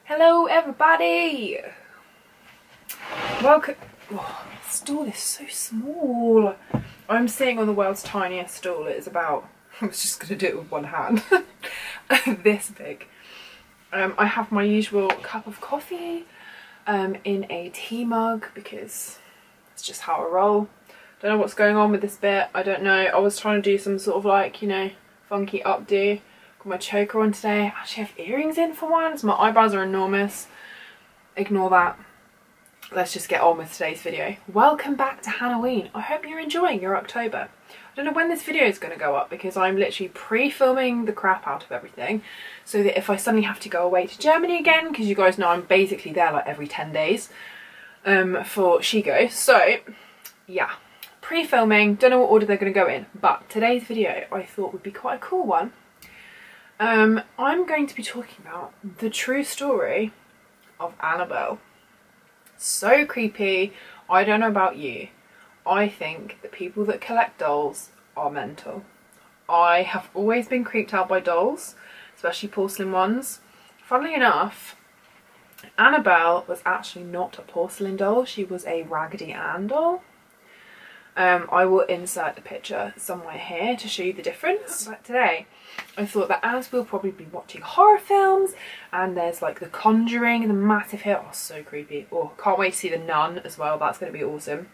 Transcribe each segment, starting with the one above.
Hello everybody! Welcome. Oh, this stool is so small. I'm sitting on the world's tiniest stool. It is about, I was just going to do it with one hand, this big. I have my usual cup of coffee in a tea mug because it's just how I roll. Don't know what's going on with this bit, I don't know. I was trying to do some sort of like, you know, funky updo. Got my choker on today. I actually have earrings in for once. My eyebrows are enormous. Ignore that. Let's just get on with today's video. Welcome back to Halloween. I hope you're enjoying your October. I don't know when this video is going to go up because I'm literally pre-filming the crap out of everything so that if I suddenly have to go away to Germany again, because you guys know I'm basically there like every 10 days for She Goes. So yeah, pre-filming, don't know what order they're going to go in, but today's video I thought would be quite a cool one. I'm going to be talking about the true story of Annabelle. So creepy. I don't know about you. I think that people that collect dolls are mental. I have always been creeped out by dolls, especially porcelain ones. Funnily enough, Annabelle was actually not a porcelain doll. She was a Raggedy Ann doll. I will insert a picture somewhere here to show you the difference. But today, I thought that as we'll probably be watching horror films, and there's like The Conjuring, the massive hit, oh so creepy. Oh, can't wait to see The Nun as well, that's going to be awesome.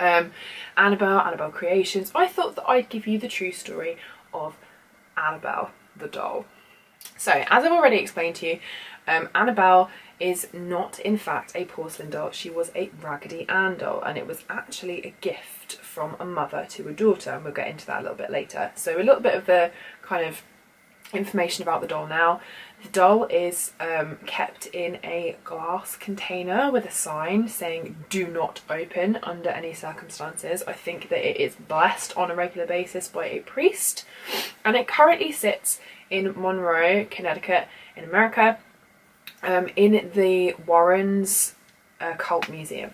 Annabelle Creations. I thought that I'd give you the true story of Annabelle the doll. So, as I've already explained to you, Annabelle is not in fact a porcelain doll. She was a Raggedy Ann doll, and it was actually a gift from a mother to a daughter, and we'll get into that a little bit later. So a little bit of the kind of information about the doll now. The doll is kept in a glass container with a sign saying do not open under any circumstances. I think that it is blessed on a regular basis by a priest, and it currently sits in Monroe, Connecticut in America, in the Warrens Occult Museum.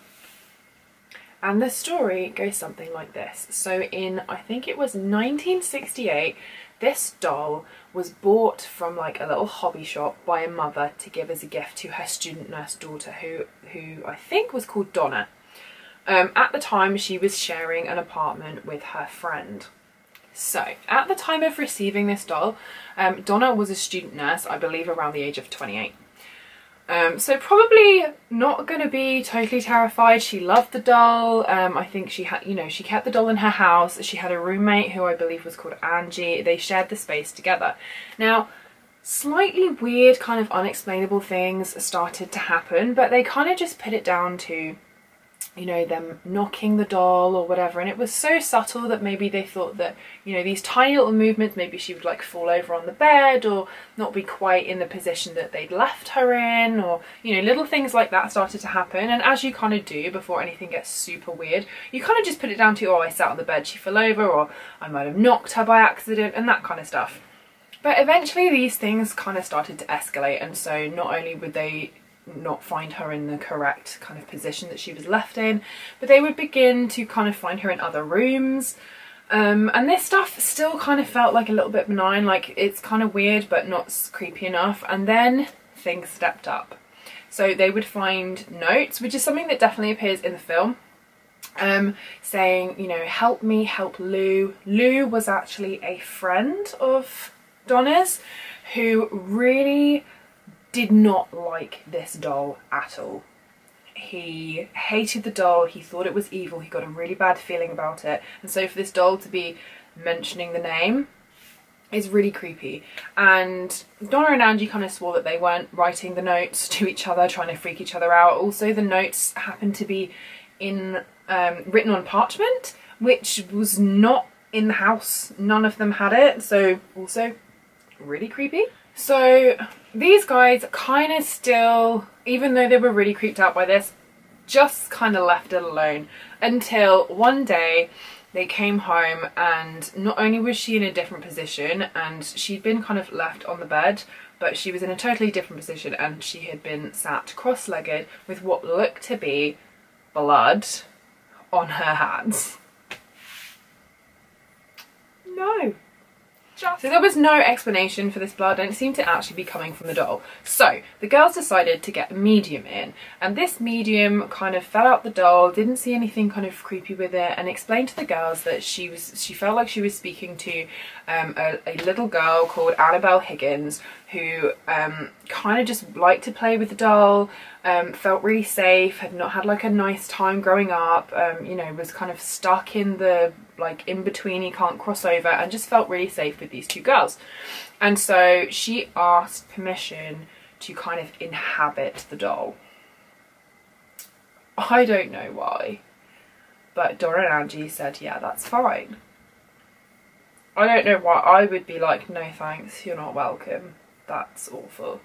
And the story goes something like this. So in, I think it was 1968, this doll was bought from like a little hobby shop by a mother to give as a gift to her student nurse daughter, who I think was called Donna. At the time, she was sharing an apartment with her friend. So at the time of receiving this doll, Donna was a student nurse, I believe around the age of 28. So probably not going to be totally terrified. She loved the doll. I think she had, you know, she kept the doll in her house. She had a roommate who I believe was called Angie. They shared the space together. Now, slightly weird, kind of unexplainable things started to happen, but they kind of just put it down to, you know, them knocking the doll or whatever, and it was so subtle that maybe they thought that, you know, these tiny little movements, maybe she would like fall over on the bed or not be quite in the position that they'd left her in, or, you know, little things like that started to happen. And as you kind of do before anything gets super weird, you kind of just put it down to, oh, I sat on the bed, she fell over, or I might have knocked her by accident, and that kind of stuff. But eventually these things kind of started to escalate, and so not only would they not find her in the correct kind of position that she was left in, but they would begin to kind of find her in other rooms, and this stuff still kind of felt like a little bit benign, like it's kind of weird but not creepy enough. And then things stepped up. So they would find notes, which is something that definitely appears in the film, saying, you know, help me help Lou. Lou was actually a friend of Donna's who really did not like this doll at all. He hated the doll, he thought it was evil, he got a really bad feeling about it, and so for this doll to be mentioning the name is really creepy. And Donna and Angie kind of swore that they weren't writing the notes to each other, trying to freak each other out. Also, the notes happened to be in written on parchment, which was not in the house. None of them had it, so also really creepy. So these guys kind of still, even though they were really creeped out by this, just kind of left it alone until one day they came home, and not only was she in a different position and she'd been kind of left on the bed, but she was in a totally different position and she had been sat cross-legged with what looked to be blood on her hands. No. So there was no explanation for this blood, and it seemed to actually be coming from the doll. So the girls decided to get a medium in, and this medium kind of felt out the doll, didn't see anything kind of creepy with it, and explained to the girls that she felt like she was speaking to a little girl called Annabelle Higgins, who kind of just liked to play with the doll, felt really safe, had not had like a nice time growing up, you know, was kind of stuck in the like in between, you can't cross over, and just felt really safe with these two girls. And so she asked permission to kind of inhabit the doll. I don't know why, but Donna and Angie said, yeah, that's fine. I don't know why I would be like, no thanks, you're not welcome. That's awful.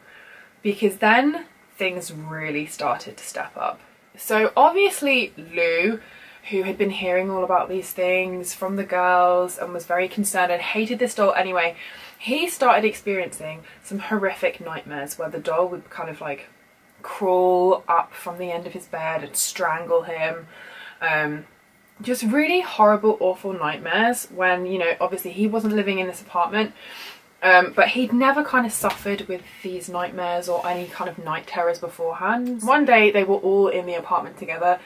Because then things really started to step up. So obviously Lou, who had been hearing all about these things from the girls and was very concerned and hated this doll anyway, he started experiencing some horrific nightmares where the doll would kind of like crawl up from the end of his bed and strangle him. Just really horrible, awful nightmares when, you know, obviously he wasn't living in this apartment. But he'd never kind of suffered with these nightmares or any kind of night terrors beforehand. One day they were all in the apartment together,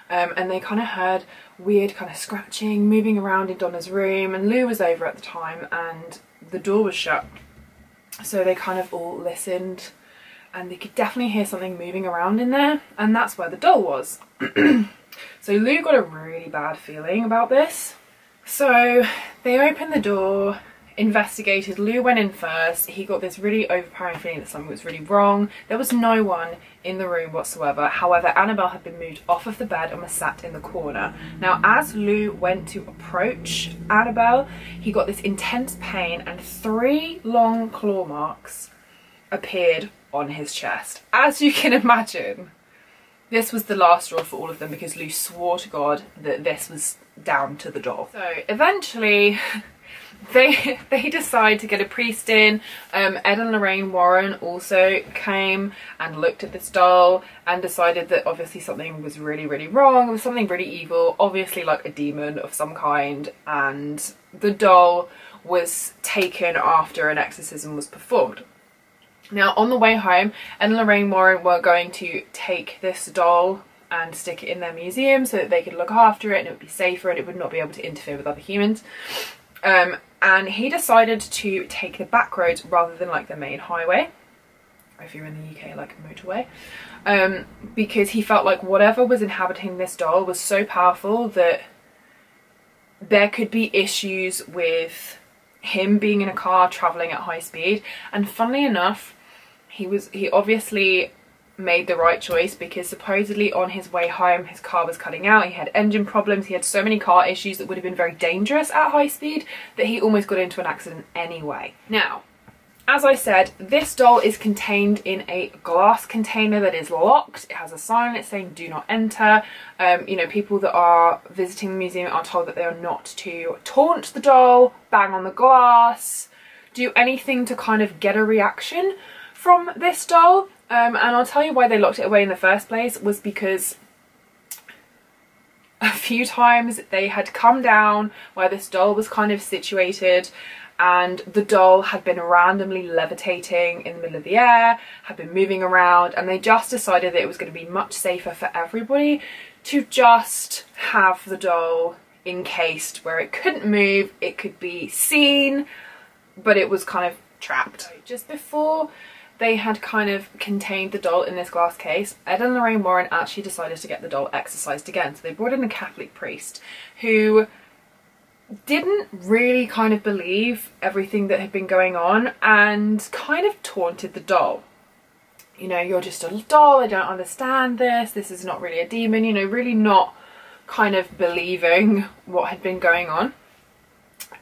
and they kind of heard weird kind of scratching, moving around in Donna's room, and Lou was over at the time and the door was shut. So they kind of all listened, and they could definitely hear something moving around in there, and that's where the doll was. So Lou got a really bad feeling about this. So they opened the door, investigated. Lou went in first. He got this really overpowering feeling that something was really wrong. There was no one in the room whatsoever. However, Annabelle had been moved off of the bed and was sat in the corner. Now, as Lou went to approach Annabelle, he got this intense pain and 3 long claw marks appeared on his chest. As you can imagine, this was the last straw for all of them, because Lou swore to God that this was down to the doll. So eventually they decide to get a priest in. Ed and Lorraine Warren also came and looked at this doll and decided that obviously something was really, really wrong. It was something really evil, obviously like a demon of some kind, and the doll was taken after an exorcism was performed. Now, on the way home, Ed and Lorraine Warren were going to take this doll and stick it in their museum so that they could look after it and it would be safer and it would not be able to interfere with other humans. And he decided to take the back roads rather than like the main highway, if you're in the UK, like a motorway, because he felt like whatever was inhabiting this doll was so powerful that there could be issues with him being in a car traveling at high speed. And funnily enough, he obviously made the right choice, because supposedly on his way home his car was cutting out, he had engine problems, he had so many car issues that would have been very dangerous at high speed that he almost got into an accident anyway. Now, as I said, this doll is contained in a glass container that is locked. It has a sign on it saying do not enter. You know, people that are visiting the museum are told that they are not to taunt the doll, bang on the glass, do anything to kind of get a reaction from this doll. And I'll tell you why they locked it away in the first place, was because a few times they had come down where this doll was kind of situated, and the doll had been randomly levitating in the middle of the air, had been moving around, and they just decided that it was going to be much safer for everybody to just have the doll encased where it couldn't move, it could be seen, but it was kind of trapped. Just before they had kind of contained the doll in this glass case, Ed and Lorraine Warren actually decided to get the doll exorcised again. So they brought in a Catholic priest who didn't really kind of believe everything that had been going on and kind of taunted the doll. You know, you're just a doll, I don't understand this is not really a demon, you know, really not kind of believing what had been going on.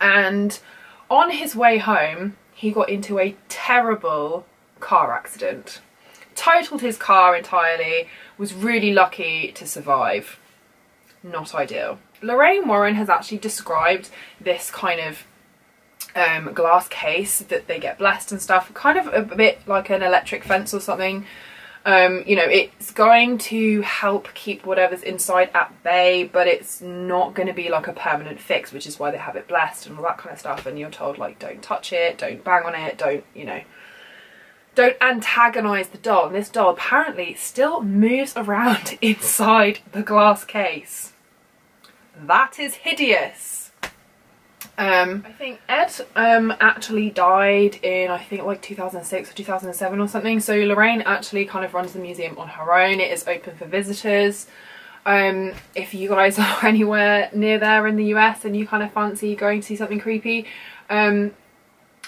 And on his way home, he got into a terrible car accident, totaled his car entirely, was really lucky to survive. Not ideal. Lorraine Warren has actually described this kind of glass case that they get blessed and stuff, kind of a bit like an electric fence or something, You know, it's going to help keep whatever's inside at bay, but it's not going to be like a permanent fix, which is why they have it blessed and all that kind of stuff. And you're told, like, don't touch it, don't bang on it, don't, you know, don't antagonize the doll. And this doll apparently still moves around inside the glass case. That is hideous. I think Ed actually died in, I think, like 2006 or 2007 or something. So Lorraine actually kind of runs the museum on her own. It is open for visitors. If you guys are anywhere near there in the US and you kind of fancy going to see something creepy, I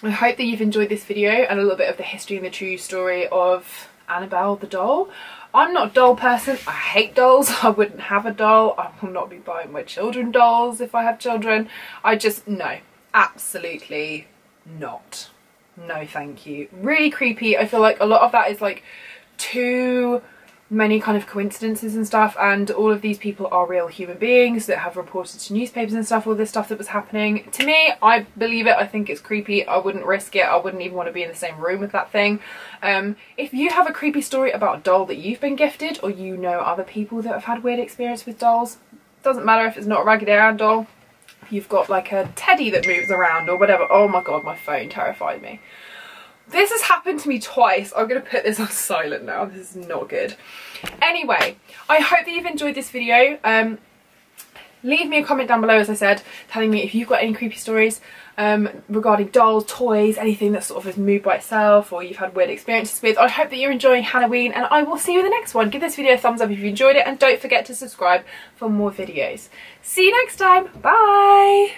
hope that you've enjoyed this video and a little bit of the history and the true story of Annabelle the doll. I'm not a doll person. I hate dolls. I wouldn't have a doll. I will not be buying my children dolls if I have children. I just, no, absolutely not. No, thank you. Really creepy. I feel like a lot of that is like too many kind of coincidences and stuff, and all of these people are real human beings that have reported to newspapers and stuff all this stuff that was happening. To me, I believe it. I think it's creepy. I wouldn't risk it. I wouldn't even want to be in the same room with that thing. If you have a creepy story about a doll that you've been gifted, or you know other people that have had weird experience with dolls, doesn't matter if it's not a Raggedy Ann doll, if you've got like a teddy that moves around or whatever. Oh my god, my phone terrified me. This has happened to me twice. I'm going to put this on silent now. This is not good. Anyway, I hope that you've enjoyed this video. Leave me a comment down below, as I said, telling me if you've got any creepy stories regarding dolls, toys, anything that sort of has moved by itself or you've had weird experiences with. I hope that you're enjoying Halloween, and I will see you in the next one. Give this video a thumbs up if you enjoyed it, and don't forget to subscribe for more videos. See you next time. Bye.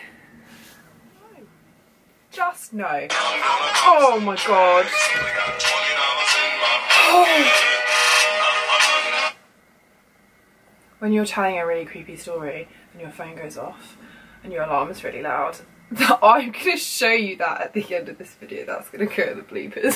Just no. Oh my god. Oh. When you're telling a really creepy story and your phone goes off and your alarm is really loud, I'm going to show you that at the end of this video. That's going to go in the bloopers.